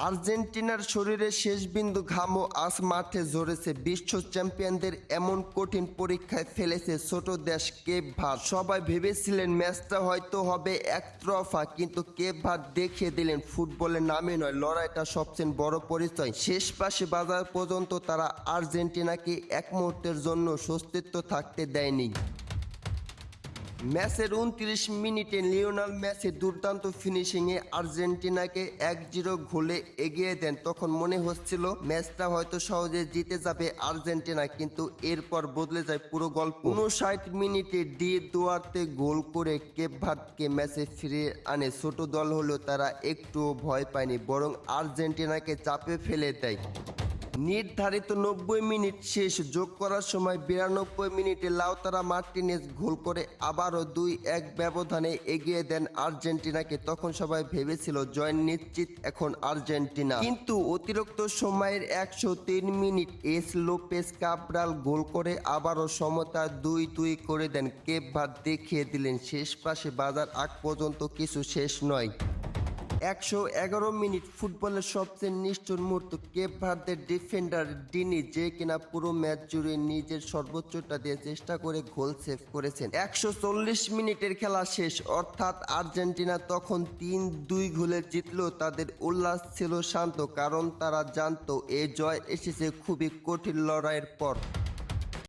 আর্জেন্টিনার শরীরে শেষ বিন্দু ঘামও আজ মাঠে ঝরেছে। বিশ্ব চ্যাম্পিয়নদের এমন কঠিন পরীক্ষায় ফেলেছে ছোট দেশ কেপ ভার্দ। সবাই ভেবেছিলেন ম্যাচটা হয়তো হবে একতরফা, কিন্তু কেপ ভার্দ দেখিয়ে দিলেন ফুটবলের নামে নয়, লড়াইটা সবচেয়ে বড় পরিচয়। শেষ পাশে বাজার পর্যন্ত তারা আর্জেন্টিনাকে এক মুহূর্তের জন্য স্বস্তিত্ব থাকতে দেয়নি। ম্যাচের 29 মিনিটে লিওনেল মেসি দুর্দান্ত ফিনিশিংয়ে আর্জেন্টিনাকে 1-0 গোলে এগিয়ে দেন। তখন মনে হচ্ছিল ম্যাচটা হয়তো সহজে জিতে যাবে আর্জেন্টিনা, কিন্তু এরপর বদলে যায় পুরো গল্প। 59 মিনিটে ডি দুয়ার্তে গোল করে কেপ ভার্দকে ম্যাচে ফিরিয়ে আনে। ছোট দল হলেও তারা একটুও ভয় পায়নি, বরং আর্জেন্টিনাকে চাপে ফেলে দেয়। নির্ধারিত 90 মিনিট শেষ, যোগ করার সময় 92 মিনিটে লাউতারো মার্টিনেজ গোল করে আবারও 2-1 ব্যবধানে এগিয়ে দেন আর্জেন্টিনাকে। তখন সবাই ভেবেছিল জয় নিশ্চিত এখন আর্জেন্টিনা, কিন্তু অতিরিক্ত সময়ের 103 মিনিট এস লোপেস কাব্রাল গোল করে আবারও সমতা 2-2 করে দেন। কেপ ভার্দ দেখিয়ে দিলেন শেষ পাশে বাজার আগ পর্যন্ত কিছু শেষ নয়। 111 মিনিট ফুটবলের সবচেয়ে নিষ্ঠুর মুহূর্ত। কেপ ভার্দের ডিফেন্ডার ডিনি, যে কিনা পুরো ম্যাচ জুড়ে নিজের সর্বোচ্চটা দিয়ে চেষ্টা করে গোল সেভ করেছেন। 140 মিনিটের খেলা শেষ, অর্থাৎ আর্জেন্টিনা তখন 3-2 গোলে জিতলেও তাদের উল্লাস ছিল শান্ত, কারণ তারা জানতো এই জয় এসেছে খুবই কঠিন লড়াইয়ের পর।